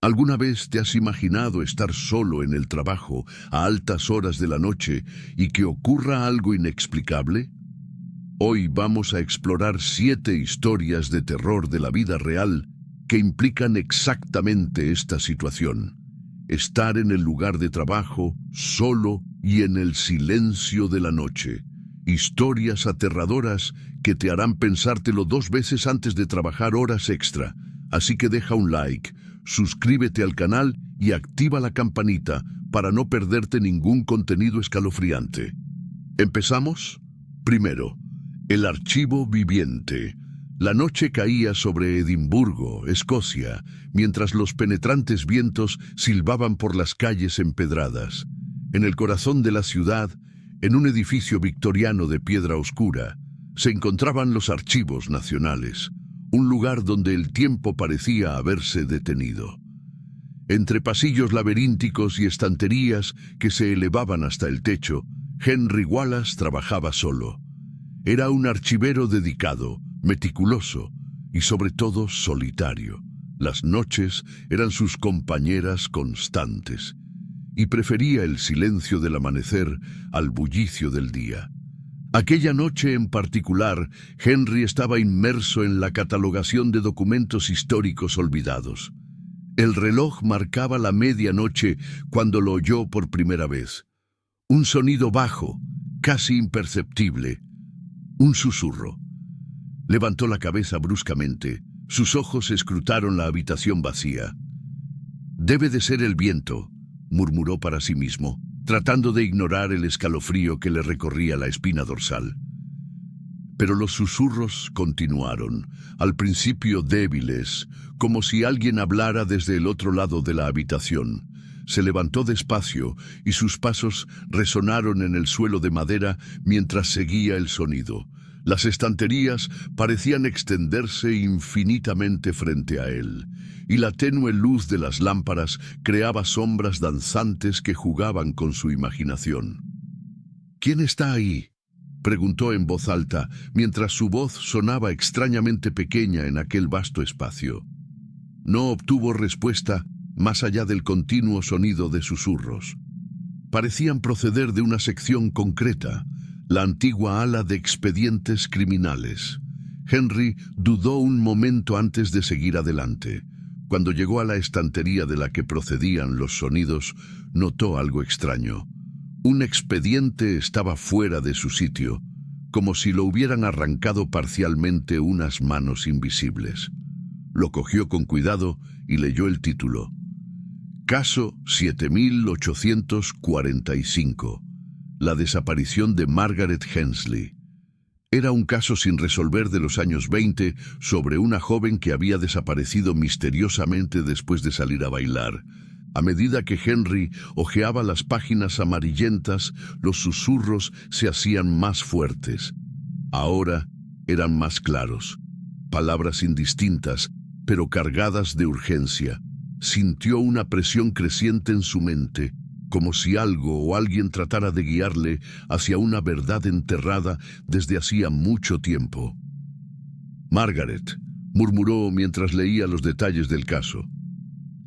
¿Alguna vez te has imaginado estar solo en el trabajo a altas horas de la noche y que ocurra algo inexplicable? Hoy vamos a explorar 7 historias de terror de la vida real que implican exactamente esta situación. Estar en el lugar de trabajo, solo y en el silencio de la noche. Historias aterradoras que te harán pensártelo 2 veces antes de trabajar horas extra. Así que deja un like, suscríbete al canal y activa la campanita para no perderte ningún contenido escalofriante. ¿Empezamos? Primero, el archivo viviente. La noche caía sobre Edimburgo, Escocia, mientras los penetrantes vientos silbaban por las calles empedradas. En el corazón de la ciudad, en un edificio victoriano de piedra oscura, se encontraban los archivos nacionales, un lugar donde el tiempo parecía haberse detenido. Entre pasillos laberínticos y estanterías que se elevaban hasta el techo, Henry Wallace trabajaba solo. Era un archivero dedicado, meticuloso y sobre todo solitario. Las noches eran sus compañeras constantes y prefería el silencio del amanecer al bullicio del día. Aquella noche en particular, Henry estaba inmerso en la catalogación de documentos históricos olvidados. El reloj marcaba la medianoche cuando lo oyó por primera vez. Un sonido bajo, casi imperceptible, un susurro. Levantó la cabeza bruscamente. Sus ojos escrutaron la habitación vacía. «Debe de ser el viento», murmuró para sí mismo, tratando de ignorar el escalofrío que le recorría la espina dorsal. Pero los susurros continuaron, al principio débiles, como si alguien hablara desde el otro lado de la habitación. Se levantó despacio y sus pasos resonaron en el suelo de madera mientras seguía el sonido. Las estanterías parecían extenderse infinitamente frente a él, y la tenue luz de las lámparas creaba sombras danzantes que jugaban con su imaginación. «¿Quién está ahí?», preguntó en voz alta, mientras su voz sonaba extrañamente pequeña en aquel vasto espacio. No obtuvo respuesta más allá del continuo sonido de susurros. Parecían proceder de una sección concreta, la antigua ala de expedientes criminales. Henry dudó un momento antes de seguir adelante. Cuando llegó a la estantería de la que procedían los sonidos, notó algo extraño. Un expediente estaba fuera de su sitio, como si lo hubieran arrancado parcialmente unas manos invisibles. Lo cogió con cuidado y leyó el título. Caso 7845. La desaparición de Margaret Hensley. Era un caso sin resolver de los años 20 sobre una joven que había desaparecido misteriosamente después de salir a bailar. A medida que Henry hojeaba las páginas amarillentas, los susurros se hacían más fuertes. Ahora eran más claros. Palabras indistintas, pero cargadas de urgencia. Sintió una presión creciente en su mente, como si algo o alguien tratara de guiarle hacia una verdad enterrada desde hacía mucho tiempo. «Margaret», murmuró mientras leía los detalles del caso.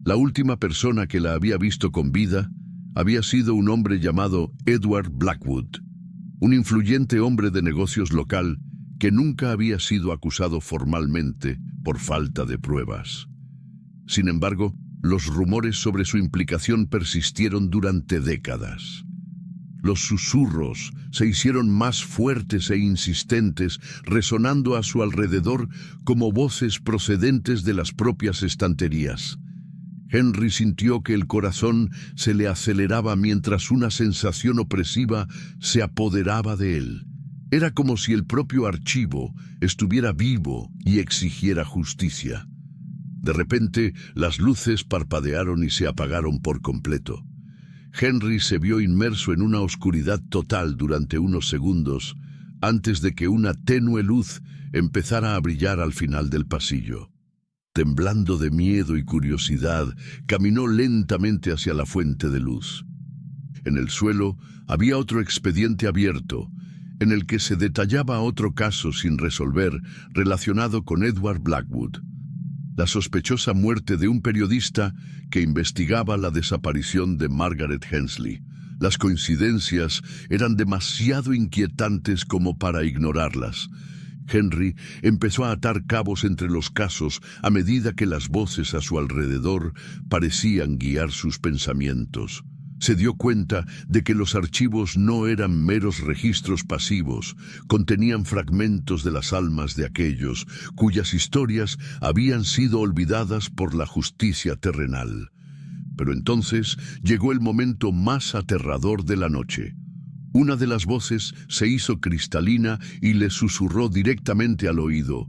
La última persona que la había visto con vida había sido un hombre llamado Edward Blackwood, un influyente hombre de negocios local que nunca había sido acusado formalmente por falta de pruebas. Sin embargo, los rumores sobre su implicación persistieron durante décadas. Los susurros se hicieron más fuertes e insistentes, resonando a su alrededor como voces procedentes de las propias estanterías. Henry sintió que el corazón se le aceleraba mientras una sensación opresiva se apoderaba de él. Era como si el propio archivo estuviera vivo y exigiera justicia. De repente, las luces parpadearon y se apagaron por completo. Henry se vio inmerso en una oscuridad total durante unos segundos, antes de que una tenue luz empezara a brillar al final del pasillo. Temblando de miedo y curiosidad, caminó lentamente hacia la fuente de luz. En el suelo había otro expediente abierto, en el que se detallaba otro caso sin resolver relacionado con Edward Blackwood. la sospechosa muerte de un periodista que investigaba la desaparición de Margaret Hensley. Las coincidencias eran demasiado inquietantes como para ignorarlas. Henry empezó a atar cabos entre los casos a medida que las voces a su alrededor parecían guiar sus pensamientos. Se dio cuenta de que los archivos no eran meros registros pasivos, contenían fragmentos de las almas de aquellos cuyas historias habían sido olvidadas por la justicia terrenal. Pero entonces llegó el momento más aterrador de la noche. Una de las voces se hizo cristalina y le susurró directamente al oído: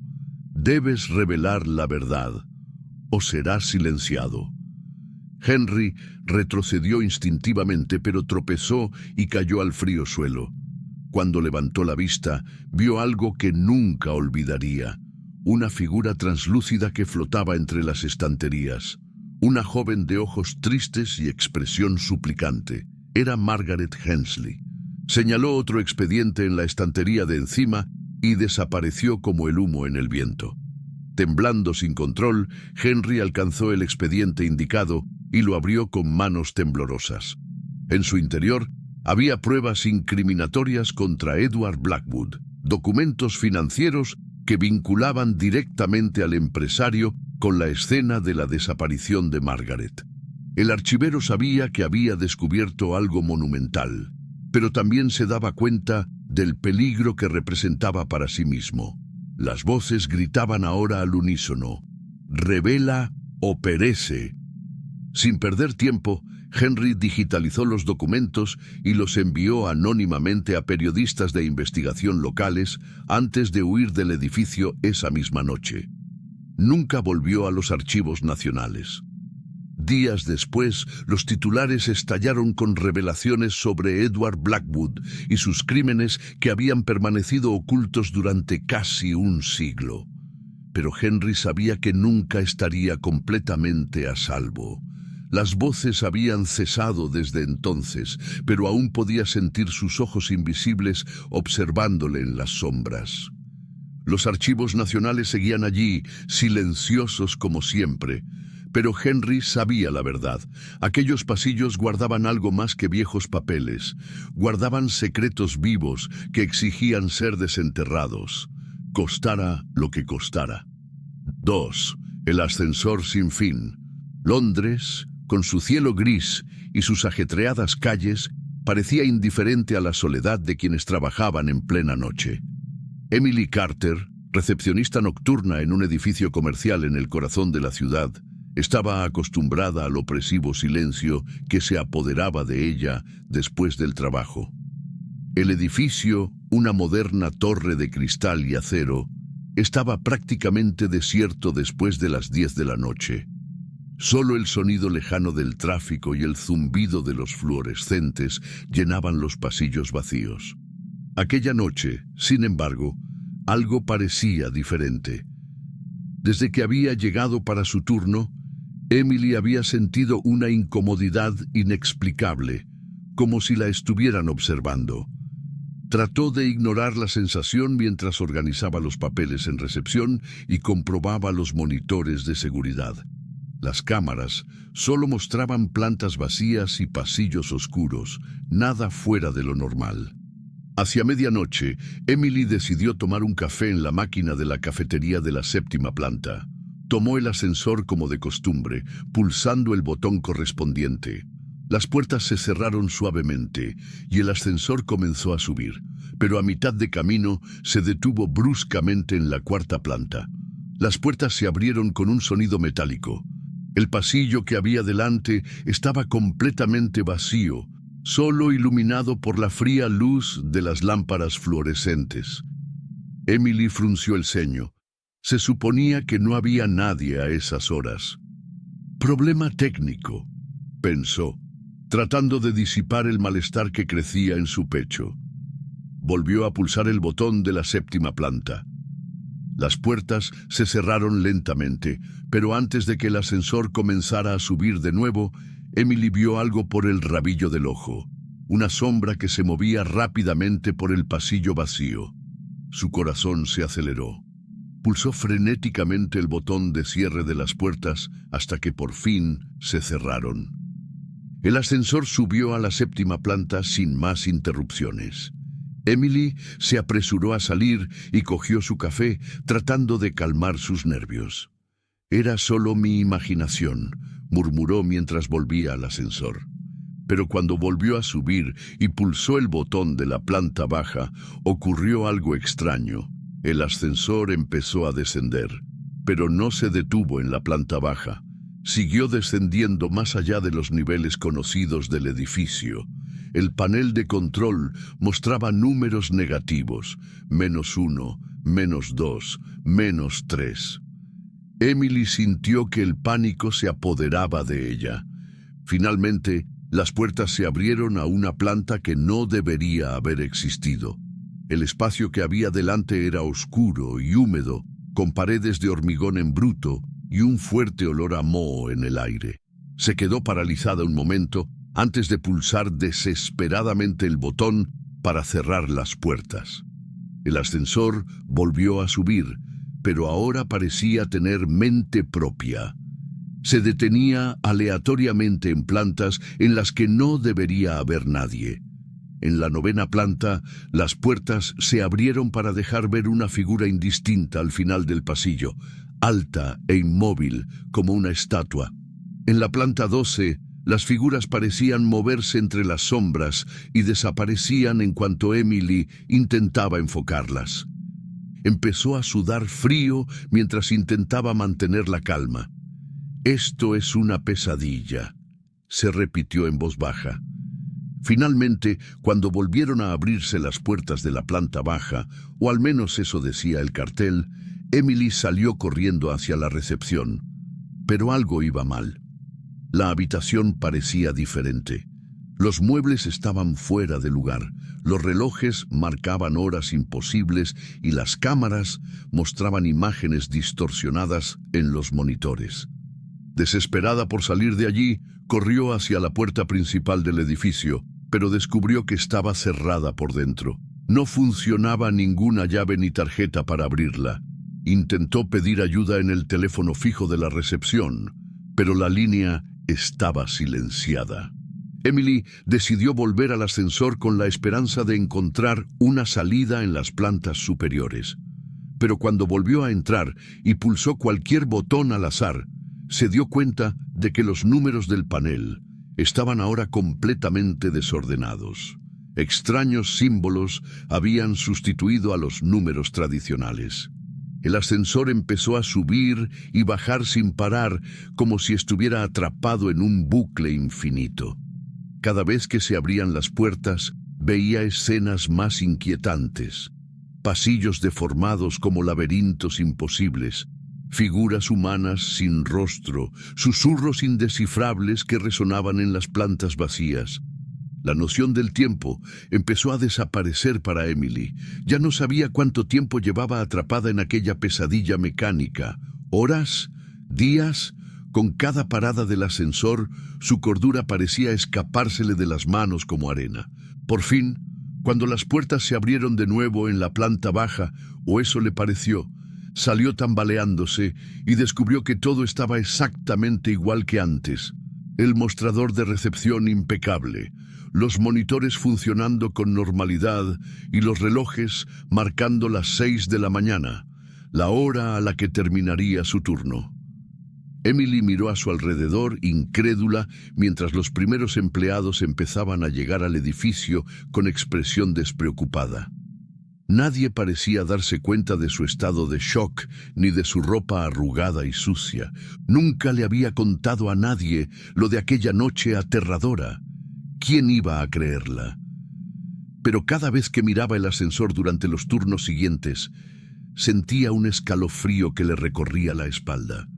«Debes revelar la verdad, o serás silenciado». Henry retrocedió instintivamente, pero tropezó y cayó al frío suelo. Cuando levantó la vista, vio algo que nunca olvidaría: una figura translúcida que flotaba entre las estanterías. Una joven de ojos tristes y expresión suplicante. Era Margaret Hensley. Señaló otro expediente en la estantería de encima y desapareció como el humo en el viento. Temblando sin control, Henry alcanzó el expediente indicado y lo abrió con manos temblorosas. En su interior había pruebas incriminatorias contra Edward Blackwood, documentos financieros que vinculaban directamente al empresario con la escena de la desaparición de Margaret. El archivero sabía que había descubierto algo monumental, pero también se daba cuenta del peligro que representaba para sí mismo. Las voces gritaban ahora al unísono: «Revela o perece». Sin perder tiempo, Henry digitalizó los documentos y los envió anónimamente a periodistas de investigación locales antes de huir del edificio esa misma noche. Nunca volvió a los archivos nacionales. Días después, los titulares estallaron con revelaciones sobre Edward Blackwood y sus crímenes que habían permanecido ocultos durante casi un siglo. Pero Henry sabía que nunca estaría completamente a salvo. Las voces habían cesado desde entonces, pero aún podía sentir sus ojos invisibles observándole en las sombras. Los archivos nacionales seguían allí, silenciosos como siempre. Pero Henry sabía la verdad. Aquellos pasillos guardaban algo más que viejos papeles. Guardaban secretos vivos que exigían ser desenterrados, costara lo que costara. 2. El ascensor sin fin. Londres, con su cielo gris y sus ajetreadas calles, parecía indiferente a la soledad de quienes trabajaban en plena noche. Emily Carter, recepcionista nocturna en un edificio comercial en el corazón de la ciudad, estaba acostumbrada al opresivo silencio que se apoderaba de ella después del trabajo. El edificio, una moderna torre de cristal y acero, estaba prácticamente desierto después de las 10 de la noche. Solo el sonido lejano del tráfico y el zumbido de los fluorescentes llenaban los pasillos vacíos. Aquella noche, sin embargo, algo parecía diferente. Desde que había llegado para su turno, Emily había sentido una incomodidad inexplicable, como si la estuvieran observando. Trató de ignorar la sensación mientras organizaba los papeles en recepción y comprobaba los monitores de seguridad. Las cámaras solo mostraban plantas vacías y pasillos oscuros, nada fuera de lo normal. Hacia medianoche, Emily decidió tomar un café en la máquina de la cafetería de la 7ª planta. Tomó el ascensor como de costumbre, pulsando el botón correspondiente. Las puertas se cerraron suavemente y el ascensor comenzó a subir, pero a mitad de camino se detuvo bruscamente en la 4ª planta. Las puertas se abrieron con un sonido metálico. El pasillo que había delante estaba completamente vacío, solo iluminado por la fría luz de las lámparas fluorescentes. Emily frunció el ceño. Se suponía que no había nadie a esas horas. «Problema técnico», pensó, tratando de disipar el malestar que crecía en su pecho. Volvió a pulsar el botón de la 7ª planta. Las puertas se cerraron lentamente, pero antes de que el ascensor comenzara a subir de nuevo, Emily vio algo por el rabillo del ojo, una sombra que se movía rápidamente por el pasillo vacío. Su corazón se aceleró. Pulsó frenéticamente el botón de cierre de las puertas hasta que por fin se cerraron. El ascensor subió a la 7ª planta sin más interrupciones. Emily se apresuró a salir y cogió su café, tratando de calmar sus nervios. «Era solo mi imaginación», murmuró mientras volvía al ascensor. Pero cuando volvió a subir y pulsó el botón de la planta baja, ocurrió algo extraño. El ascensor empezó a descender, pero no se detuvo en la planta baja. Siguió descendiendo más allá de los niveles conocidos del edificio. El panel de control mostraba números negativos: -1, -2, -3. Emily sintió que el pánico se apoderaba de ella. Finalmente, las puertas se abrieron a una planta que no debería haber existido. El espacio que había delante era oscuro y húmedo, con paredes de hormigón en bruto y un fuerte olor a moho en el aire. Se quedó paralizada un momento antes de pulsar desesperadamente el botón para cerrar las puertas. El ascensor volvió a subir, pero ahora parecía tener mente propia. Se detenía aleatoriamente en plantas en las que no debería haber nadie. En la 9ª planta, las puertas se abrieron para dejar ver una figura indistinta al final del pasillo, alta e inmóvil como una estatua. En la planta 12, las figuras parecían moverse entre las sombras y desaparecían en cuanto Emily intentaba enfocarlas. Empezó a sudar frío mientras intentaba mantener la calma. «Esto es una pesadilla», se repitió en voz baja. Finalmente, cuando volvieron a abrirse las puertas de la planta baja, o al menos eso decía el cartel, Emily salió corriendo hacia la recepción. Pero algo iba mal. La habitación parecía diferente. Los muebles estaban fuera de lugar, los relojes marcaban horas imposibles y las cámaras mostraban imágenes distorsionadas en los monitores. Desesperada por salir de allí, corrió hacia la puerta principal del edificio, pero descubrió que estaba cerrada por dentro. No funcionaba ninguna llave ni tarjeta para abrirla. Intentó pedir ayuda en el teléfono fijo de la recepción, pero la línea estaba silenciada. Emily decidió volver al ascensor con la esperanza de encontrar una salida en las plantas superiores. Pero cuando volvió a entrar y pulsó cualquier botón al azar, se dio cuenta de que los números del panel estaban ahora completamente desordenados. Extraños símbolos habían sustituido a los números tradicionales. El ascensor empezó a subir y bajar sin parar, como si estuviera atrapado en un bucle infinito. Cada vez que se abrían las puertas, veía escenas más inquietantes. Pasillos deformados como laberintos imposibles, figuras humanas sin rostro, susurros indescifrables que resonaban en las plantas vacías. La noción del tiempo empezó a desaparecer para Emily. Ya no sabía cuánto tiempo llevaba atrapada en aquella pesadilla mecánica. ¿Horas? ¿Días? Con cada parada del ascensor, su cordura parecía escapársele de las manos como arena. Por fin, cuando las puertas se abrieron de nuevo en la planta baja, o eso le pareció, salió tambaleándose y descubrió que todo estaba exactamente igual que antes. El mostrador de recepción impecable, los monitores funcionando con normalidad y los relojes marcando las 6 de la mañana, la hora a la que terminaría su turno. Emily miró a su alrededor, incrédula, mientras los primeros empleados empezaban a llegar al edificio con expresión despreocupada. Nadie parecía darse cuenta de su estado de shock ni de su ropa arrugada y sucia. Nunca le había contado a nadie lo de aquella noche aterradora. ¿Quién iba a creerla? Pero cada vez que miraba el ascensor durante los turnos siguientes, sentía un escalofrío que le recorría la espalda.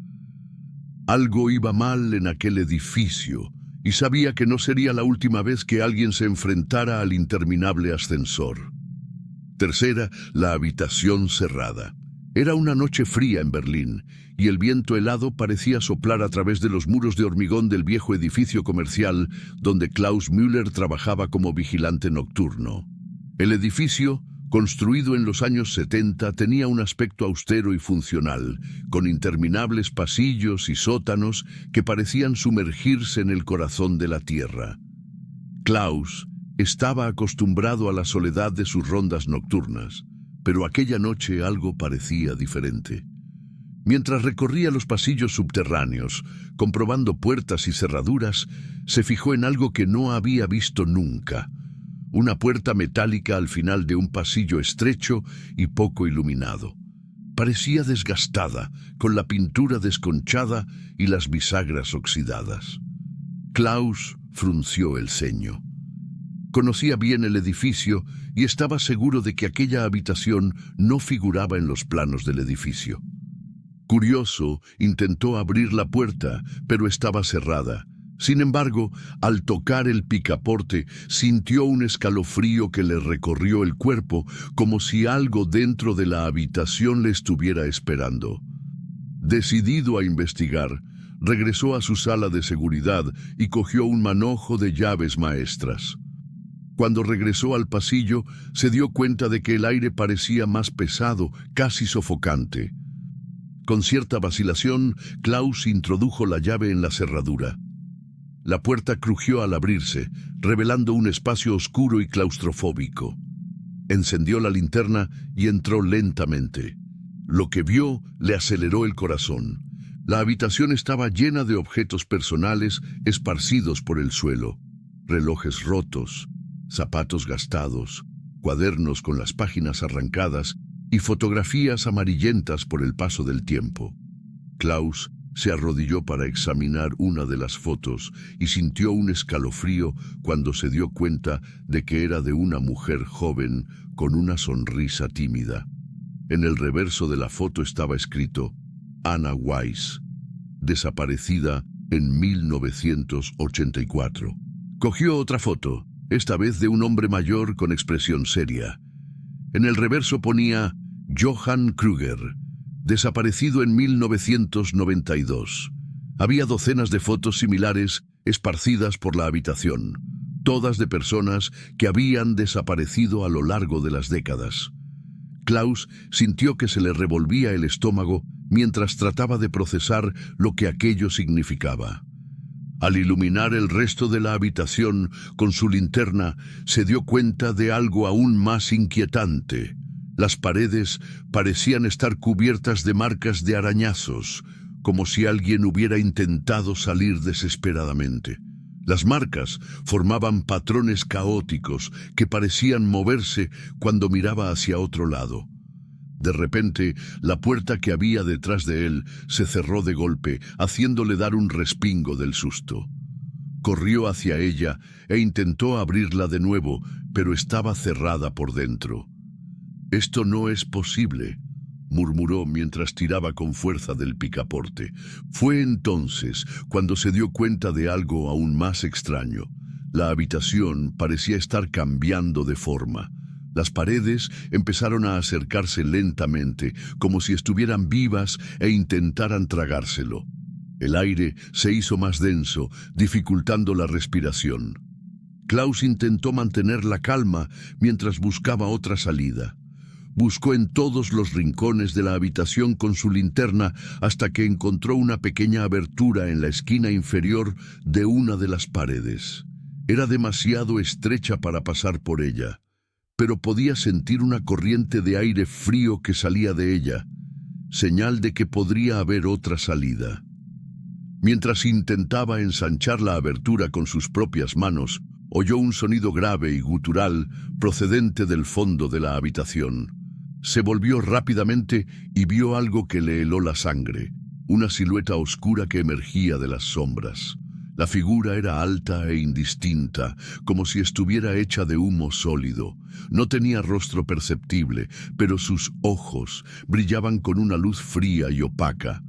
Algo iba mal en aquel edificio, y sabía que no sería la última vez que alguien se enfrentara al interminable ascensor. Tercera, la habitación cerrada. Era una noche fría en Berlín, y el viento helado parecía soplar a través de los muros de hormigón del viejo edificio comercial donde Klaus Müller trabajaba como vigilante nocturno. El edificio, Construido en los años 70, tenía un aspecto austero y funcional, con interminables pasillos y sótanos que parecían sumergirse en el corazón de la tierra. Klaus estaba acostumbrado a la soledad de sus rondas nocturnas, pero aquella noche algo parecía diferente. Mientras recorría los pasillos subterráneos, comprobando puertas y cerraduras, se fijó en algo que no había visto nunca: una puerta metálica al final de un pasillo estrecho y poco iluminado. Parecía desgastada, con la pintura desconchada y las bisagras oxidadas. Klaus frunció el ceño. Conocía bien el edificio y estaba seguro de que aquella habitación no figuraba en los planos del edificio. Curioso, intentó abrir la puerta, pero estaba cerrada. Sin embargo, al tocar el picaporte, sintió un escalofrío que le recorrió el cuerpo, como si algo dentro de la habitación le estuviera esperando. Decidido a investigar, regresó a su sala de seguridad y cogió un manojo de llaves maestras. Cuando regresó al pasillo, se dio cuenta de que el aire parecía más pesado, casi sofocante. Con cierta vacilación, Klaus introdujo la llave en la cerradura. La puerta crujió al abrirse, revelando un espacio oscuro y claustrofóbico. Encendió la linterna y entró lentamente. Lo que vio le aceleró el corazón. La habitación estaba llena de objetos personales esparcidos por el suelo: relojes rotos, zapatos gastados, cuadernos con las páginas arrancadas y fotografías amarillentas por el paso del tiempo. Klaus se arrodilló para examinar una de las fotos y sintió un escalofrío cuando se dio cuenta de que era de una mujer joven con una sonrisa tímida. En el reverso de la foto estaba escrito: Anna Weiss, desaparecida en 1984. Cogió otra foto, esta vez de un hombre mayor con expresión seria. En el reverso ponía: Johann Krüger, desaparecido en 1992. Había docenas de fotos similares esparcidas por la habitación, todas de personas que habían desaparecido a lo largo de las décadas. Klaus sintió que se le revolvía el estómago mientras trataba de procesar lo que aquello significaba. Al iluminar el resto de la habitación con su linterna, se dio cuenta de algo aún más inquietante. Las paredes parecían estar cubiertas de marcas de arañazos, como si alguien hubiera intentado salir desesperadamente. Las marcas formaban patrones caóticos que parecían moverse cuando miraba hacia otro lado. De repente, la puerta que había detrás de él se cerró de golpe, haciéndole dar un respingo del susto. Corrió hacia ella e intentó abrirla de nuevo, pero estaba cerrada por dentro. «Esto no es posible», murmuró mientras tiraba con fuerza del picaporte. Fue entonces cuando se dio cuenta de algo aún más extraño. La habitación parecía estar cambiando de forma. Las paredes empezaron a acercarse lentamente, como si estuvieran vivas e intentaran tragárselo. El aire se hizo más denso, dificultando la respiración. Klaus intentó mantener la calma mientras buscaba otra salida. Buscó en todos los rincones de la habitación con su linterna hasta que encontró una pequeña abertura en la esquina inferior de una de las paredes. Era demasiado estrecha para pasar por ella, pero podía sentir una corriente de aire frío que salía de ella, señal de que podría haber otra salida. Mientras intentaba ensanchar la abertura con sus propias manos, oyó un sonido grave y gutural procedente del fondo de la habitación. Se volvió rápidamente y vio algo que le heló la sangre, una silueta oscura que emergía de las sombras. La figura era alta e indistinta, como si estuviera hecha de humo sólido. No tenía rostro perceptible, pero sus ojos brillaban con una luz fría y opaca.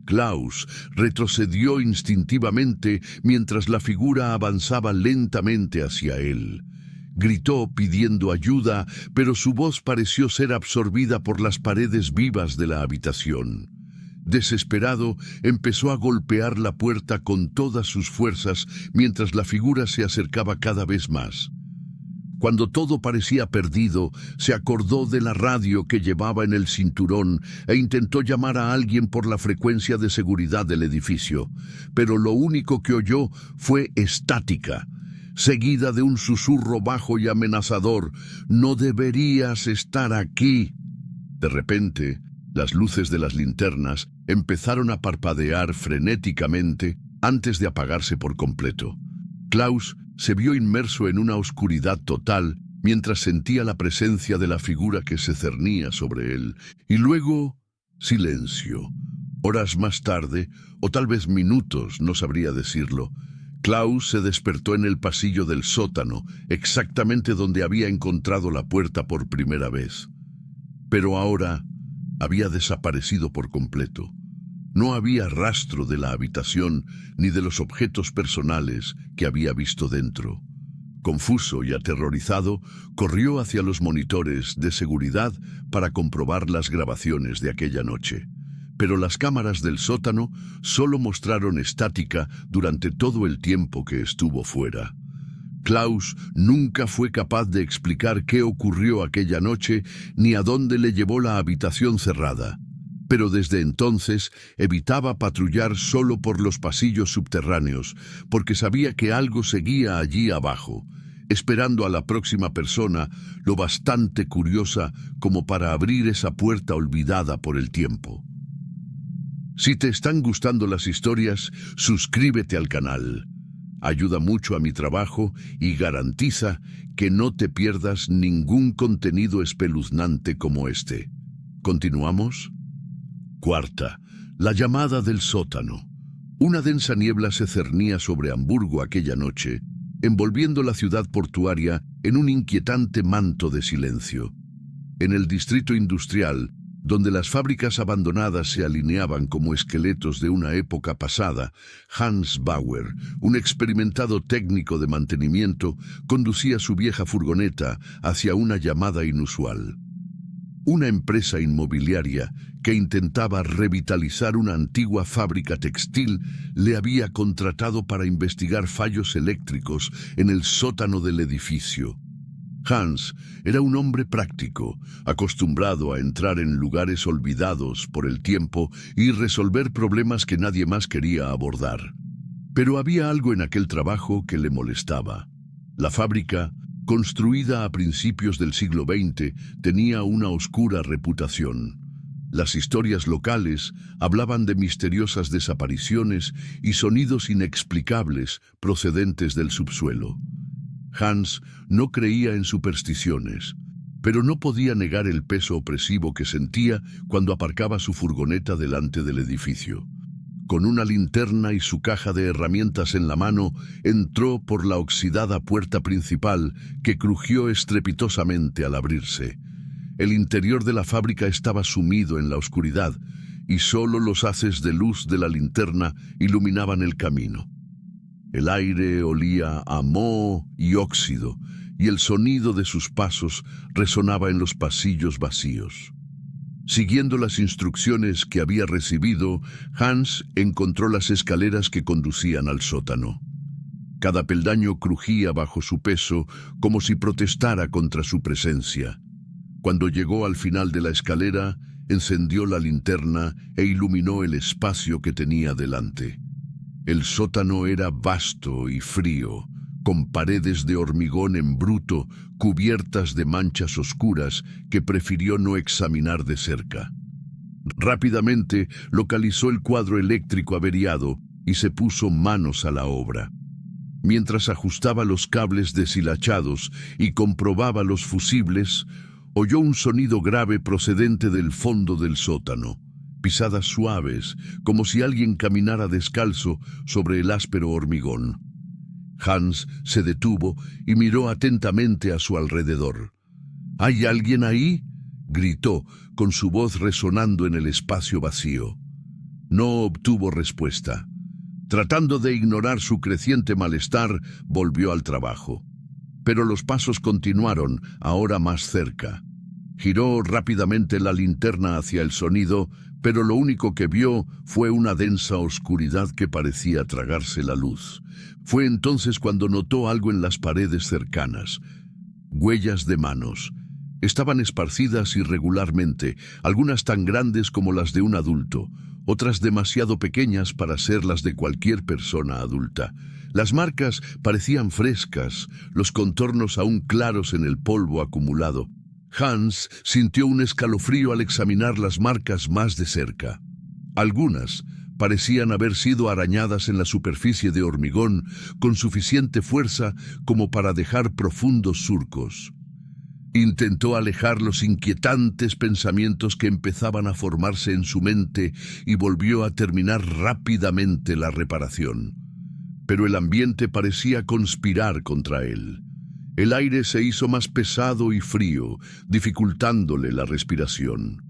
Klaus retrocedió instintivamente mientras la figura avanzaba lentamente hacia él. Gritó pidiendo ayuda, pero su voz pareció ser absorbida por las paredes vivas de la habitación. Desesperado, empezó a golpear la puerta con todas sus fuerzas mientras la figura se acercaba cada vez más. Cuando todo parecía perdido, se acordó de la radio que llevaba en el cinturón e intentó llamar a alguien por la frecuencia de seguridad del edificio, pero lo único que oyó fue estática, seguida de un susurro bajo y amenazador: «No deberías estar aquí». De repente, las luces de las linternas empezaron a parpadear frenéticamente antes de apagarse por completo. Klaus se vio inmerso en una oscuridad total mientras sentía la presencia de la figura que se cernía sobre él. Y luego, silencio. Horas más tarde, o tal vez minutos, no sabría decirlo, Klaus se despertó en el pasillo del sótano, exactamente donde había encontrado la puerta por primera vez. Pero ahora había desaparecido por completo. No había rastro de la habitación ni de los objetos personales que había visto dentro. Confuso y aterrorizado, corrió hacia los monitores de seguridad para comprobar las grabaciones de aquella noche. Pero las cámaras del sótano solo mostraron estática durante todo el tiempo que estuvo fuera. Klaus nunca fue capaz de explicar qué ocurrió aquella noche ni a dónde le llevó la habitación cerrada. Pero desde entonces evitaba patrullar solo por los pasillos subterráneos, porque sabía que algo seguía allí abajo, esperando a la próxima persona lo bastante curiosa como para abrir esa puerta olvidada por el tiempo. Si te están gustando las historias, suscríbete al canal. Ayuda mucho a mi trabajo y garantiza que no te pierdas ningún contenido espeluznante como este. ¿Continuamos? Cuarta, la llamada del sótano. Una densa niebla se cernía sobre Hamburgo aquella noche, envolviendo la ciudad portuaria en un inquietante manto de silencio. En el distrito industrial, donde las fábricas abandonadas se alineaban como esqueletos de una época pasada, Hans Bauer, un experimentado técnico de mantenimiento, conducía su vieja furgoneta hacia una llamada inusual. Una empresa inmobiliaria que intentaba revitalizar una antigua fábrica textil le había contratado para investigar fallos eléctricos en el sótano del edificio. Hans era un hombre práctico, acostumbrado a entrar en lugares olvidados por el tiempo y resolver problemas que nadie más quería abordar. Pero había algo en aquel trabajo que le molestaba. La fábrica, construida a principios del siglo XX, tenía una oscura reputación. Las historias locales hablaban de misteriosas desapariciones y sonidos inexplicables procedentes del subsuelo. Hans no creía en supersticiones, pero no podía negar el peso opresivo que sentía cuando aparcaba su furgoneta delante del edificio. Con una linterna y su caja de herramientas en la mano, entró por la oxidada puerta principal que crujió estrepitosamente al abrirse. El interior de la fábrica estaba sumido en la oscuridad y solo los haces de luz de la linterna iluminaban el camino. El aire olía a moho y óxido, y el sonido de sus pasos resonaba en los pasillos vacíos. Siguiendo las instrucciones que había recibido, Hans encontró las escaleras que conducían al sótano. Cada peldaño crujía bajo su peso como si protestara contra su presencia. Cuando llegó al final de la escalera, encendió la linterna e iluminó el espacio que tenía delante. El sótano era vasto y frío, con paredes de hormigón en bruto cubiertas de manchas oscuras que prefirió no examinar de cerca. Rápidamente localizó el cuadro eléctrico averiado y se puso manos a la obra. Mientras ajustaba los cables deshilachados y comprobaba los fusibles, oyó un sonido grave procedente del fondo del sótano. Pisadas suaves, como si alguien caminara descalzo sobre el áspero hormigón. Hans se detuvo y miró atentamente a su alrededor. «¿Hay alguien ahí?», gritó, con su voz resonando en el espacio vacío. No obtuvo respuesta. Tratando de ignorar su creciente malestar, volvió al trabajo. Pero los pasos continuaron, ahora más cerca. Giró rápidamente la linterna hacia el sonido, pero lo único que vio fue una densa oscuridad que parecía tragarse la luz. Fue entonces cuando notó algo en las paredes cercanas. Huellas de manos. Estaban esparcidas irregularmente, algunas tan grandes como las de un adulto, otras demasiado pequeñas para ser las de cualquier persona adulta. Las marcas parecían frescas, los contornos aún claros en el polvo acumulado. Hans sintió un escalofrío al examinar las marcas más de cerca. Algunas parecían haber sido arañadas en la superficie de hormigón con suficiente fuerza como para dejar profundos surcos. Intentó alejar los inquietantes pensamientos que empezaban a formarse en su mente y volvió a terminar rápidamente la reparación. Pero el ambiente parecía conspirar contra él. El aire se hizo más pesado y frío, dificultándole la respiración.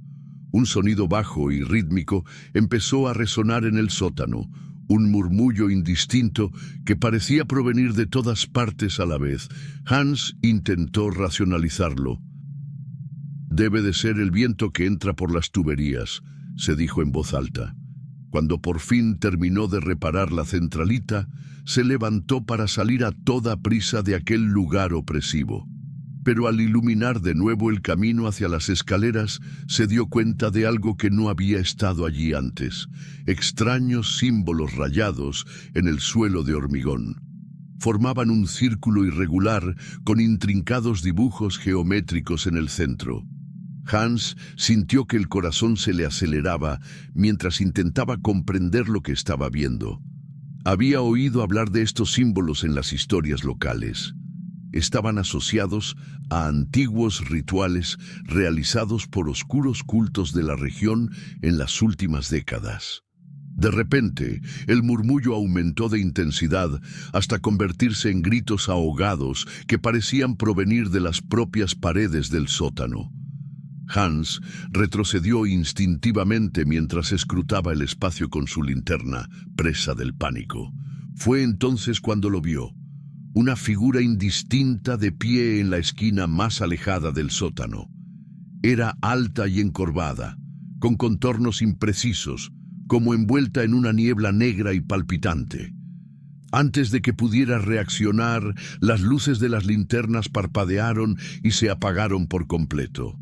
Un sonido bajo y rítmico empezó a resonar en el sótano, un murmullo indistinto que parecía provenir de todas partes a la vez. Hans intentó racionalizarlo. «Debe de ser el viento que entra por las tuberías», se dijo en voz alta. Cuando por fin terminó de reparar la centralita, se levantó para salir a toda prisa de aquel lugar opresivo. Pero al iluminar de nuevo el camino hacia las escaleras, se dio cuenta de algo que no había estado allí antes: extraños símbolos rayados en el suelo de hormigón. Formaban un círculo irregular con intrincados dibujos geométricos en el centro. Hans sintió que el corazón se le aceleraba mientras intentaba comprender lo que estaba viendo. Había oído hablar de estos símbolos en las historias locales. Estaban asociados a antiguos rituales realizados por oscuros cultos de la región en las últimas décadas. De repente, el murmullo aumentó de intensidad hasta convertirse en gritos ahogados que parecían provenir de las propias paredes del sótano. Hans retrocedió instintivamente mientras escrutaba el espacio con su linterna, presa del pánico. Fue entonces cuando lo vio. Una figura indistinta de pie en la esquina más alejada del sótano. Era alta y encorvada, con contornos imprecisos, como envuelta en una niebla negra y palpitante. Antes de que pudiera reaccionar, las luces de las linternas parpadearon y se apagaron por completo.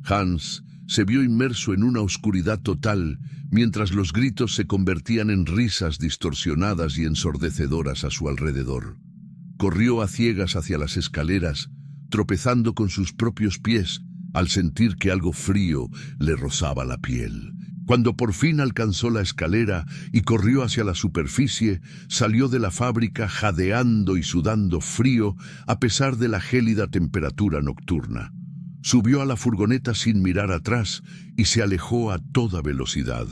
Hans se vio inmerso en una oscuridad total, mientras los gritos se convertían en risas distorsionadas y ensordecedoras a su alrededor. Corrió a ciegas hacia las escaleras, tropezando con sus propios pies al sentir que algo frío le rozaba la piel. Cuando por fin alcanzó la escalera y corrió hacia la superficie, salió de la fábrica jadeando y sudando frío a pesar de la gélida temperatura nocturna. Subió a la furgoneta sin mirar atrás y se alejó a toda velocidad.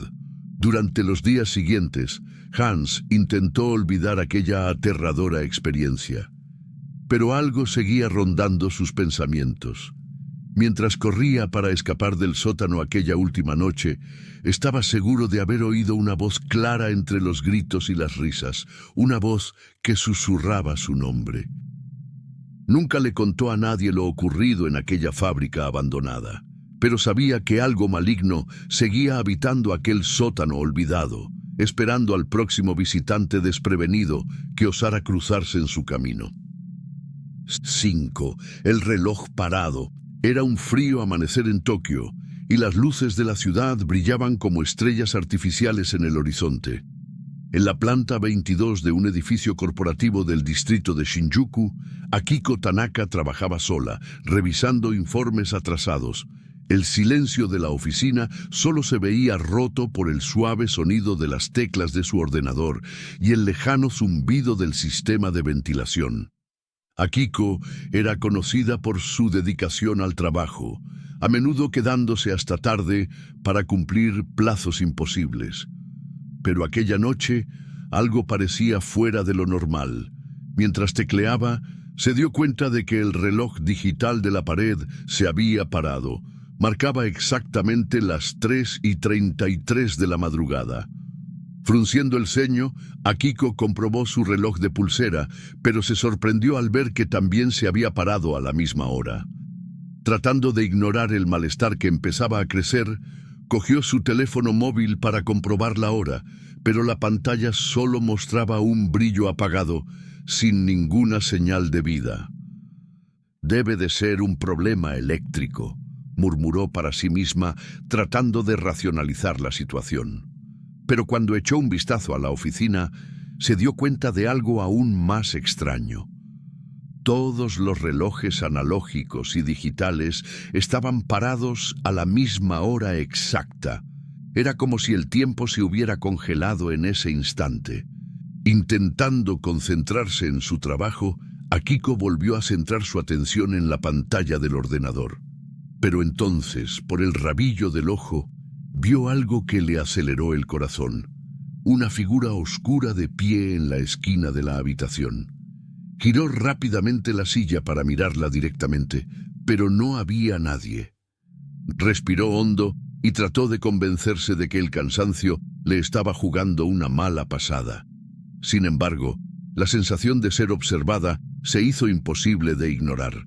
Durante los días siguientes, Hans intentó olvidar aquella aterradora experiencia. Pero algo seguía rondando sus pensamientos. Mientras corría para escapar del sótano aquella última noche, estaba seguro de haber oído una voz clara entre los gritos y las risas, una voz que susurraba su nombre. Nunca le contó a nadie lo ocurrido en aquella fábrica abandonada, pero sabía que algo maligno seguía habitando aquel sótano olvidado, esperando al próximo visitante desprevenido que osara cruzarse en su camino. 5. El reloj parado. Era un frío amanecer en Tokio, y las luces de la ciudad brillaban como estrellas artificiales en el horizonte. En la planta 22 de un edificio corporativo del distrito de Shinjuku, Akiko Tanaka trabajaba sola, revisando informes atrasados. El silencio de la oficina solo se veía roto por el suave sonido de las teclas de su ordenador y el lejano zumbido del sistema de ventilación. Akiko era conocida por su dedicación al trabajo, a menudo quedándose hasta tarde para cumplir plazos imposibles. Pero aquella noche algo parecía fuera de lo normal. Mientras tecleaba, se dio cuenta de que el reloj digital de la pared se había parado. Marcaba exactamente las 3:33 de la madrugada. Frunciendo el ceño, Akiko comprobó su reloj de pulsera, pero se sorprendió al ver que también se había parado a la misma hora. Tratando de ignorar el malestar que empezaba a crecer, cogió su teléfono móvil para comprobar la hora, pero la pantalla solo mostraba un brillo apagado, sin ninguna señal de vida. Debe de ser un problema eléctrico, murmuró para sí misma, tratando de racionalizar la situación. Pero cuando echó un vistazo a la oficina, se dio cuenta de algo aún más extraño. Todos los relojes analógicos y digitales estaban parados a la misma hora exacta. Era como si el tiempo se hubiera congelado en ese instante. Intentando concentrarse en su trabajo, Akiko volvió a centrar su atención en la pantalla del ordenador. Pero entonces, por el rabillo del ojo, vio algo que le aceleró el corazón. Una figura oscura de pie en la esquina de la habitación. Giró rápidamente la silla para mirarla directamente, pero no había nadie. Respiró hondo y trató de convencerse de que el cansancio le estaba jugando una mala pasada. Sin embargo, la sensación de ser observada se hizo imposible de ignorar.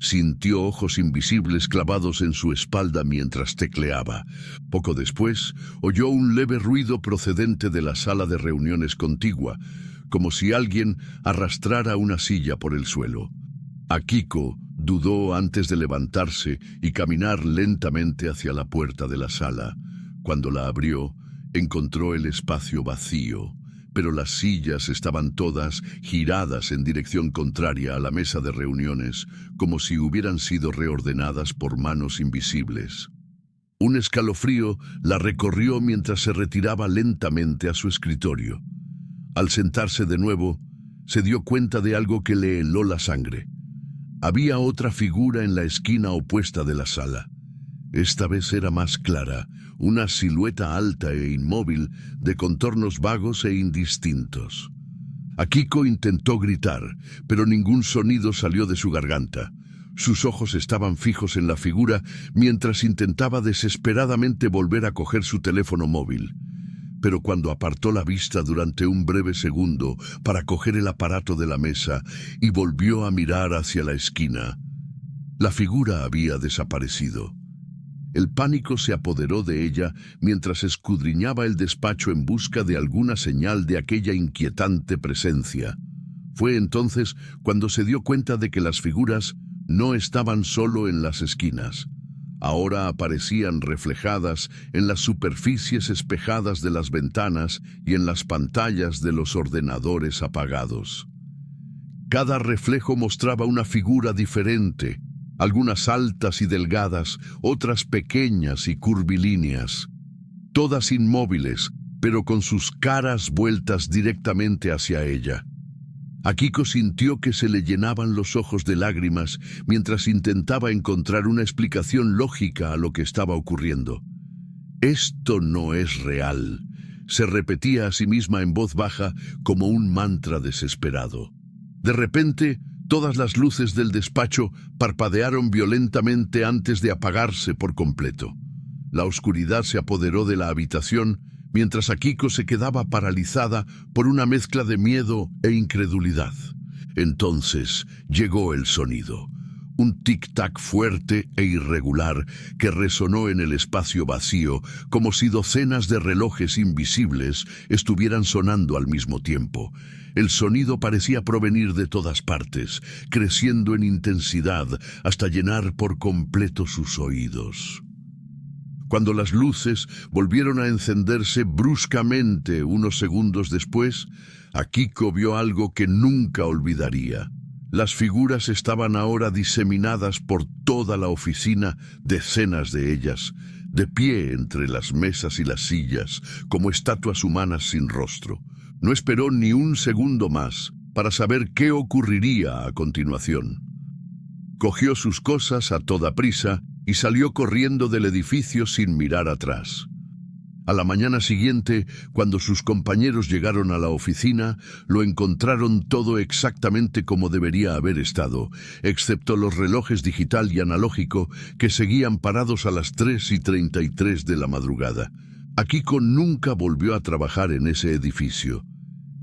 Sintió ojos invisibles clavados en su espalda mientras tecleaba. Poco después, oyó un leve ruido procedente de la sala de reuniones contigua, como si alguien arrastrara una silla por el suelo. Akiko dudó antes de levantarse y caminar lentamente hacia la puerta de la sala. Cuando la abrió, encontró el espacio vacío, pero las sillas estaban todas giradas en dirección contraria a la mesa de reuniones, como si hubieran sido reordenadas por manos invisibles. Un escalofrío la recorrió mientras se retiraba lentamente a su escritorio. Al sentarse de nuevo, se dio cuenta de algo que le heló la sangre. Había otra figura en la esquina opuesta de la sala. Esta vez era más clara, una silueta alta e inmóvil, de contornos vagos e indistintos. Akiko intentó gritar, pero ningún sonido salió de su garganta. Sus ojos estaban fijos en la figura mientras intentaba desesperadamente volver a coger su teléfono móvil. Pero cuando apartó la vista durante un breve segundo para coger el aparato de la mesa y volvió a mirar hacia la esquina, la figura había desaparecido. El pánico se apoderó de ella mientras escudriñaba el despacho en busca de alguna señal de aquella inquietante presencia. Fue entonces cuando se dio cuenta de que las figuras no estaban solo en las esquinas. Ahora aparecían reflejadas en las superficies espejadas de las ventanas y en las pantallas de los ordenadores apagados. Cada reflejo mostraba una figura diferente, algunas altas y delgadas, otras pequeñas y curvilíneas, todas inmóviles, pero con sus caras vueltas directamente hacia ella. Akiko sintió que se le llenaban los ojos de lágrimas mientras intentaba encontrar una explicación lógica a lo que estaba ocurriendo. «Esto no es real», se repetía a sí misma en voz baja como un mantra desesperado. De repente, todas las luces del despacho parpadearon violentamente antes de apagarse por completo. La oscuridad se apoderó de la habitación mientras Akiko se quedaba paralizada por una mezcla de miedo e incredulidad. Entonces llegó el sonido, un tic-tac fuerte e irregular que resonó en el espacio vacío, como si docenas de relojes invisibles estuvieran sonando al mismo tiempo. El sonido parecía provenir de todas partes, creciendo en intensidad hasta llenar por completo sus oídos. Cuando las luces volvieron a encenderse bruscamente unos segundos después, Akiko vio algo que nunca olvidaría. Las figuras estaban ahora diseminadas por toda la oficina, decenas de ellas, de pie entre las mesas y las sillas, como estatuas humanas sin rostro. No esperó ni un segundo más para saber qué ocurriría a continuación. Cogió sus cosas a toda prisa y salió corriendo del edificio sin mirar atrás. A la mañana siguiente, cuando sus compañeros llegaron a la oficina, lo encontraron todo exactamente como debería haber estado, excepto los relojes digital y analógico que seguían parados a las 3:33 de la madrugada. Akiko nunca volvió a trabajar en ese edificio.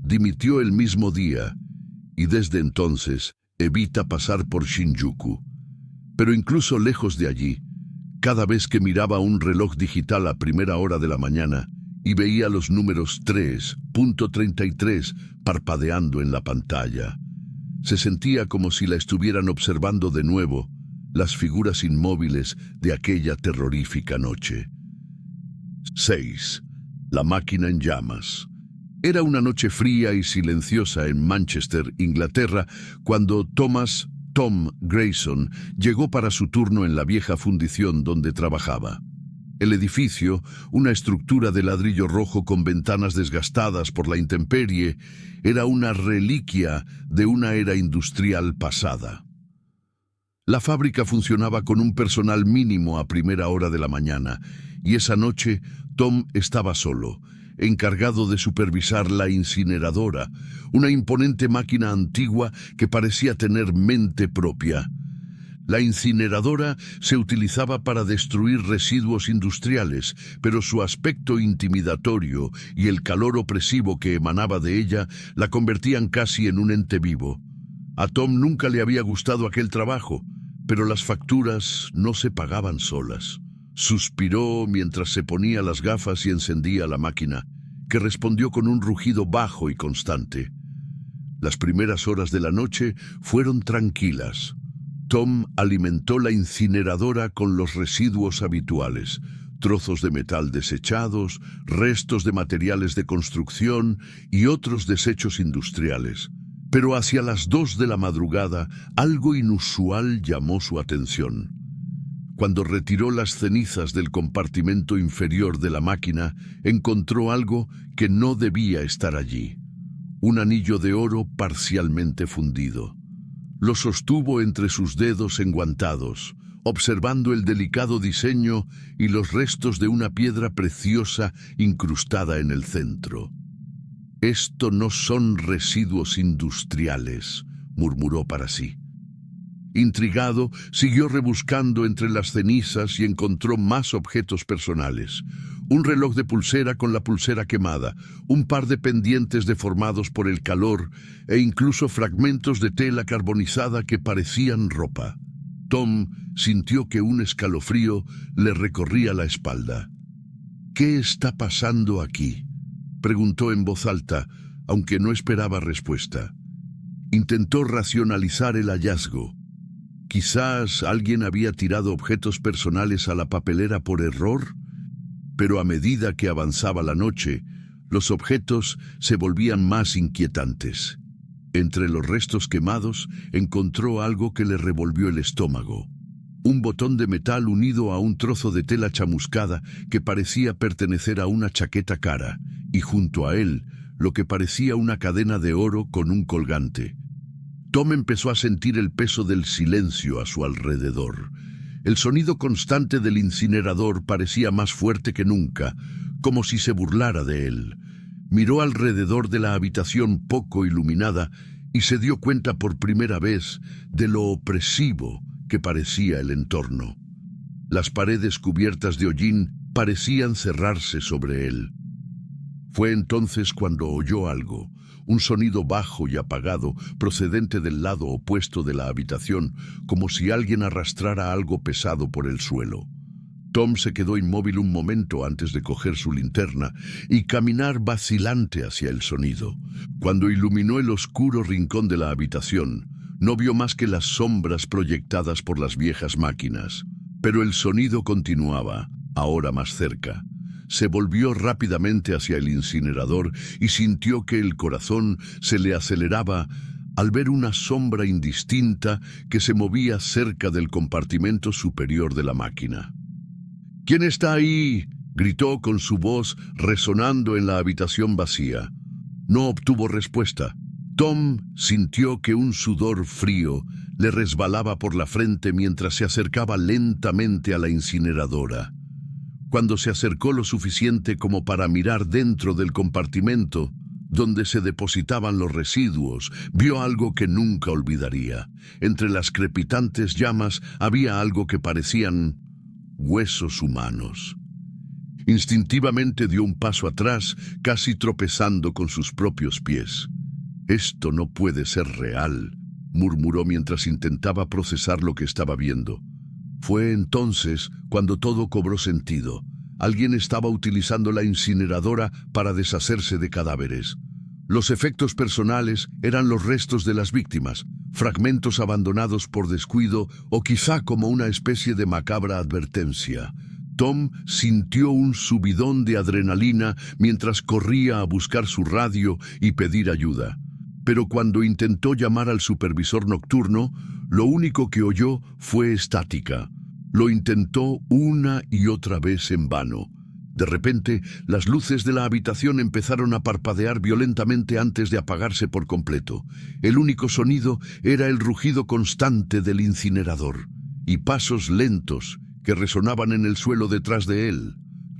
Dimitió el mismo día y desde entonces evita pasar por Shinjuku. Pero incluso lejos de allí, cada vez que miraba un reloj digital a primera hora de la mañana y veía los números 3.33 parpadeando en la pantalla, Se sentía como si la estuvieran observando de nuevo, las figuras inmóviles de aquella terrorífica noche. 6. La máquina en llamas. Era una noche fría y silenciosa en Manchester, Inglaterra, cuando Tom Grayson llegó para su turno en la vieja fundición donde trabajaba. El edificio, una estructura de ladrillo rojo con ventanas desgastadas por la intemperie, era una reliquia de una era industrial pasada. La fábrica funcionaba con un personal mínimo a primera hora de la mañana, y esa noche Tom estaba solo, encargado de supervisar la incineradora, una imponente máquina antigua que parecía tener mente propia. La incineradora se utilizaba para destruir residuos industriales, pero su aspecto intimidatorio y el calor opresivo que emanaba de ella la convertían casi en un ente vivo. A Tom nunca le había gustado aquel trabajo, pero las facturas no se pagaban solas. Suspiró mientras se ponía las gafas y encendía la máquina, que respondió con un rugido bajo y constante. Las primeras horas de la noche fueron tranquilas. Tom alimentó la incineradora con los residuos habituales, trozos de metal desechados, restos de materiales de construcción y otros desechos industriales. Pero hacia las 2 de la madrugada, algo inusual llamó su atención. Cuando retiró las cenizas del compartimento inferior de la máquina, encontró algo que no debía estar allí: un anillo de oro parcialmente fundido. Lo sostuvo entre sus dedos enguantados, observando el delicado diseño y los restos de una piedra preciosa incrustada en el centro. «Esto no son residuos industriales», murmuró para sí. Intrigado, siguió rebuscando entre las cenizas y encontró más objetos personales: un reloj de pulsera con la pulsera quemada, un par de pendientes deformados por el calor e incluso fragmentos de tela carbonizada que parecían ropa. Tom sintió que un escalofrío le recorría la espalda. «¿Qué está pasando aquí?», preguntó en voz alta, aunque no esperaba respuesta. Intentó racionalizar el hallazgo. Quizás alguien había tirado objetos personales a la papelera por error, pero a medida que avanzaba la noche, los objetos se volvían más inquietantes. Entre los restos quemados encontró algo que le revolvió el estómago: un botón de metal unido a un trozo de tela chamuscada que parecía pertenecer a una chaqueta cara, y junto a él, lo que parecía una cadena de oro con un colgante. Tom empezó a sentir el peso del silencio a su alrededor. El sonido constante del incinerador parecía más fuerte que nunca, como si se burlara de él. Miró alrededor de la habitación poco iluminada y se dio cuenta por primera vez de lo opresivo que parecía el entorno. Las paredes cubiertas de hollín parecían cerrarse sobre él. Fue entonces cuando oyó algo, un sonido bajo y apagado procedente del lado opuesto de la habitación, como si alguien arrastrara algo pesado por el suelo. Tom se quedó inmóvil un momento antes de coger su linterna y caminar vacilante hacia el sonido. Cuando iluminó el oscuro rincón de la habitación, no vio más que las sombras proyectadas por las viejas máquinas. Pero el sonido continuaba, ahora más cerca. Se volvió rápidamente hacia el incinerador y sintió que el corazón se le aceleraba al ver una sombra indistinta que se movía cerca del compartimento superior de la máquina. «¿Quién está ahí?», gritó con su voz resonando en la habitación vacía. No obtuvo respuesta. Tom sintió que un sudor frío le resbalaba por la frente mientras se acercaba lentamente a la incineradora. Cuando se acercó lo suficiente como para mirar dentro del compartimento donde se depositaban los residuos, vio algo que nunca olvidaría. Entre las crepitantes llamas había algo que parecían huesos humanos. Instintivamente dio un paso atrás, casi tropezando con sus propios pies. «Esto no puede ser real», murmuró mientras intentaba procesar lo que estaba viendo. Fue entonces cuando todo cobró sentido. Alguien estaba utilizando la incineradora para deshacerse de cadáveres. Los efectos personales eran los restos de las víctimas, fragmentos abandonados por descuido o quizá como una especie de macabra advertencia. Tom sintió un subidón de adrenalina mientras corría a buscar su radio y pedir ayuda. Pero cuando intentó llamar al supervisor nocturno, lo único que oyó fue estática. Lo intentó una y otra vez en vano. De repente, las luces de la habitación empezaron a parpadear violentamente antes de apagarse por completo. El único sonido era el rugido constante del incinerador y pasos lentos que resonaban en el suelo detrás de él.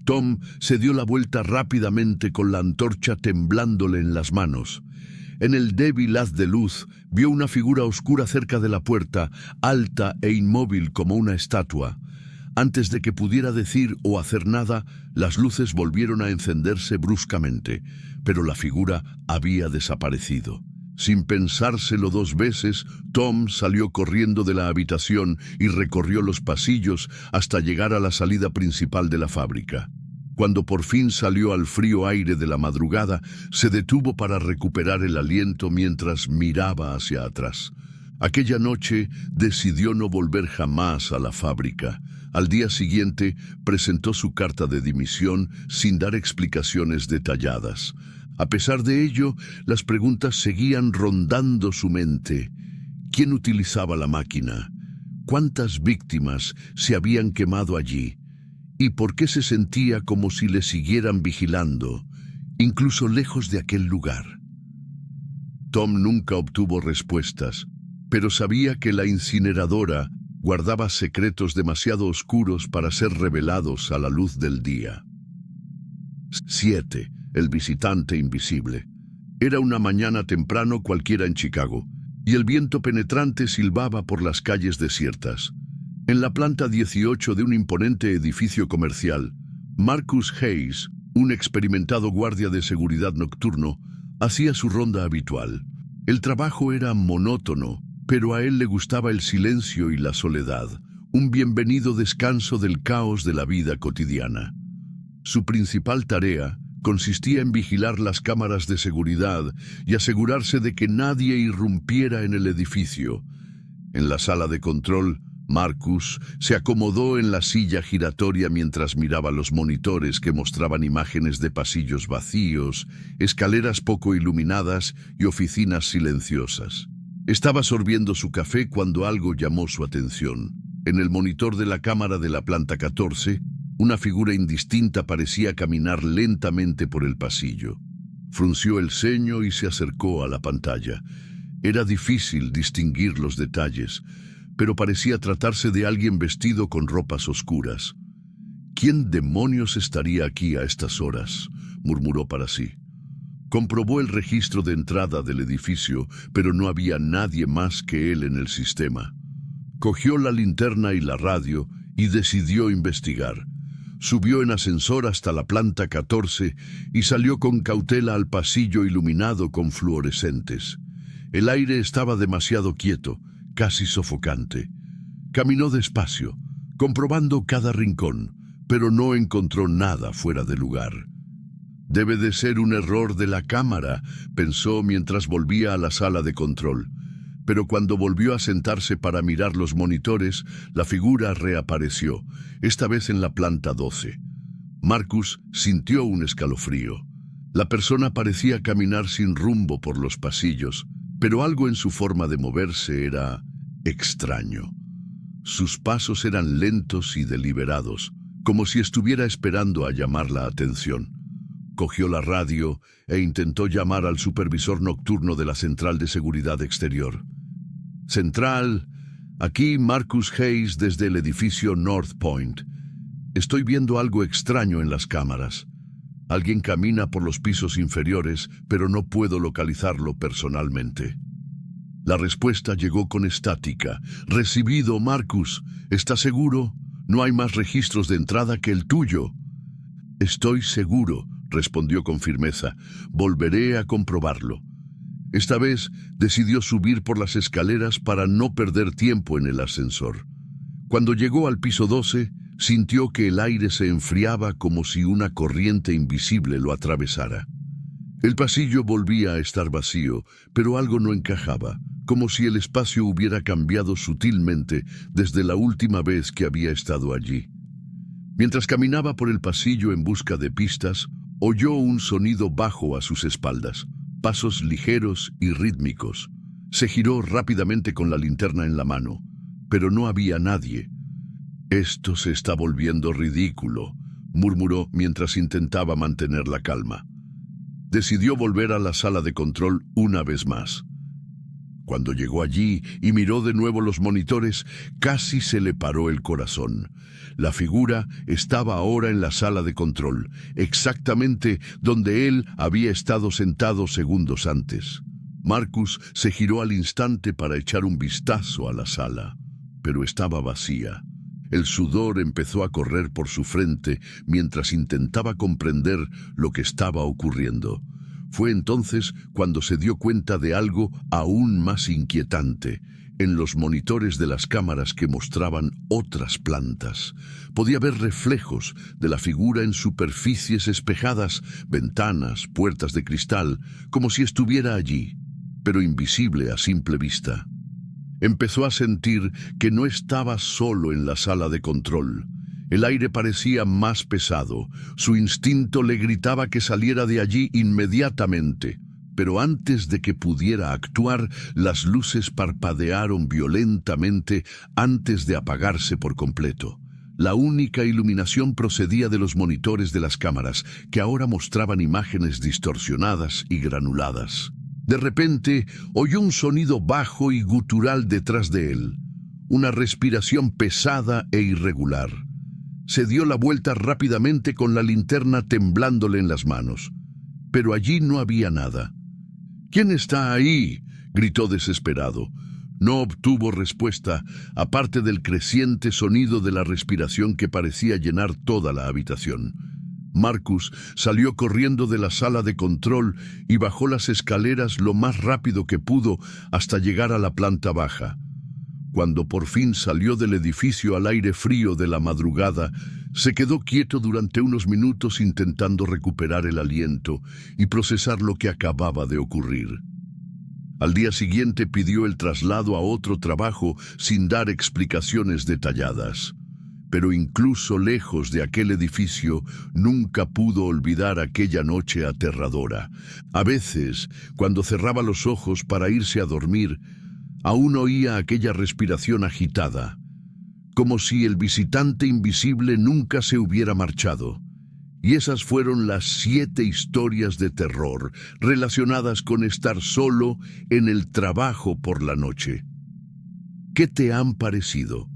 Tom se dio la vuelta rápidamente con la antorcha temblándole en las manos. En el débil haz de luz vio una figura oscura cerca de la puerta, alta e inmóvil como una estatua. Antes de que pudiera decir o hacer nada, las luces volvieron a encenderse bruscamente, pero la figura había desaparecido. Sin pensárselo dos veces, Tom salió corriendo de la habitación y recorrió los pasillos hasta llegar a la salida principal de la fábrica. Cuando por fin salió al frío aire de la madrugada, se detuvo para recuperar el aliento mientras miraba hacia atrás. Aquella noche decidió no volver jamás a la fábrica. Al día siguiente presentó su carta de dimisión sin dar explicaciones detalladas. A pesar de ello, las preguntas seguían rondando su mente. ¿Quién utilizaba la máquina? ¿Cuántas víctimas se habían quemado allí? ¿Y por qué se sentía como si le siguieran vigilando, incluso lejos de aquel lugar? Tom nunca obtuvo respuestas, pero sabía que la incineradora guardaba secretos demasiado oscuros para ser revelados a la luz del día. 7. El visitante invisible. Era una mañana temprano cualquiera en Chicago, y el viento penetrante silbaba por las calles desiertas. En la planta 18 de un imponente edificio comercial, Marcus Hayes, un experimentado guardia de seguridad nocturno, hacía su ronda habitual. El trabajo era monótono, pero a él le gustaba el silencio y la soledad, un bienvenido descanso del caos de la vida cotidiana. Su principal tarea consistía en vigilar las cámaras de seguridad y asegurarse de que nadie irrumpiera en el edificio. En la sala de control, Marcus se acomodó en la silla giratoria mientras miraba los monitores que mostraban imágenes de pasillos vacíos, escaleras poco iluminadas y oficinas silenciosas. Estaba sorbiendo su café cuando algo llamó su atención. En el monitor de la cámara de la planta 14, una figura indistinta parecía caminar lentamente por el pasillo. Frunció el ceño y se acercó a la pantalla. Era difícil distinguir los detalles, pero parecía tratarse de alguien vestido con ropas oscuras. ¿Quién demonios estaría aquí a estas horas?, murmuró para sí. Comprobó el registro de entrada del edificio, pero no había nadie más que él en el sistema. Cogió la linterna y la radio y decidió investigar. Subió en ascensor hasta la planta 14 y salió con cautela al pasillo iluminado con fluorescentes. El aire estaba demasiado quieto, casi sofocante. Caminó despacio, comprobando cada rincón, pero no encontró nada fuera de lugar. Debe de ser un error de la cámara, pensó mientras volvía a la sala de control. Pero cuando volvió a sentarse para mirar los monitores, la figura reapareció, esta vez en la planta 12. Marcus sintió un escalofrío. La persona parecía caminar sin rumbo por los pasillos, pero algo en su forma de moverse era extraño. Sus pasos eran lentos y deliberados, como si estuviera esperando a llamar la atención. Cogió la radio e intentó llamar al supervisor nocturno de la central de seguridad exterior. Central, aquí Marcus Hayes desde el edificio North Point. Estoy viendo algo extraño en las cámaras. Alguien camina por los pisos inferiores, pero no puedo localizarlo personalmente. La respuesta llegó con estática. Recibido, Marcus. ¿Estás seguro? No hay más registros de entrada que el tuyo. Estoy seguro, respondió con firmeza. Volveré a comprobarlo. Esta vez decidió subir por las escaleras para no perder tiempo en el ascensor. Cuando llegó al piso 12, sintió que el aire se enfriaba como si una corriente invisible lo atravesara. El pasillo volvía a estar vacío, pero algo no encajaba, como si el espacio hubiera cambiado sutilmente desde la última vez que había estado allí. Mientras caminaba por el pasillo en busca de pistas, oyó un sonido bajo a sus espaldas, pasos ligeros y rítmicos. Se giró rápidamente con la linterna en la mano, pero no había nadie. «Esto se está volviendo ridículo», murmuró mientras intentaba mantener la calma. Decidió volver a la sala de control una vez más. Cuando llegó allí y miró de nuevo los monitores, casi se le paró el corazón. La figura estaba ahora en la sala de control, exactamente donde él había estado sentado segundos antes. Marcus se giró al instante para echar un vistazo a la sala, pero estaba vacía. El sudor empezó a correr por su frente mientras intentaba comprender lo que estaba ocurriendo. Fue entonces cuando se dio cuenta de algo aún más inquietante. En los monitores de las cámaras que mostraban otras plantas, podía ver reflejos de la figura en superficies espejadas, ventanas, puertas de cristal, como si estuviera allí, pero invisible a simple vista. Empezó a sentir que no estaba solo en la sala de control. El aire parecía más pesado. Su instinto le gritaba que saliera de allí inmediatamente. Pero antes de que pudiera actuar, las luces parpadearon violentamente antes de apagarse por completo. La única iluminación procedía de los monitores de las cámaras, que ahora mostraban imágenes distorsionadas y granuladas. De repente, oyó un sonido bajo y gutural detrás de él, una respiración pesada e irregular. Se dio la vuelta rápidamente con la linterna temblándole en las manos, pero allí no había nada. «¿Quién está ahí?», gritó desesperado. No obtuvo respuesta, aparte del creciente sonido de la respiración que parecía llenar toda la habitación. Marcus salió corriendo de la sala de control y bajó las escaleras lo más rápido que pudo hasta llegar a la planta baja. Cuando por fin salió del edificio al aire frío de la madrugada, se quedó quieto durante unos minutos intentando recuperar el aliento y procesar lo que acababa de ocurrir. Al día siguiente pidió el traslado a otro trabajo sin dar explicaciones detalladas. Pero incluso lejos de aquel edificio, nunca pudo olvidar aquella noche aterradora. A veces, cuando cerraba los ojos para irse a dormir, aún oía aquella respiración agitada, como si el visitante invisible nunca se hubiera marchado. Y esas fueron las 7 historias de terror relacionadas con estar solo en el trabajo por la noche. ¿Qué te han parecido?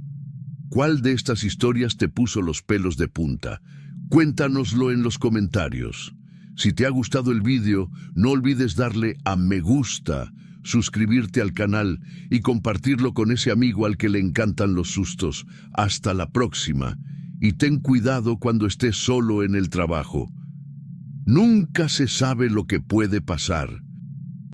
¿Cuál de estas historias te puso los pelos de punta? Cuéntanoslo en los comentarios. Si te ha gustado el vídeo, no olvides darle a me gusta, suscribirte al canal y compartirlo con ese amigo al que le encantan los sustos. Hasta la próxima. Y ten cuidado cuando estés solo en el trabajo. Nunca se sabe lo que puede pasar.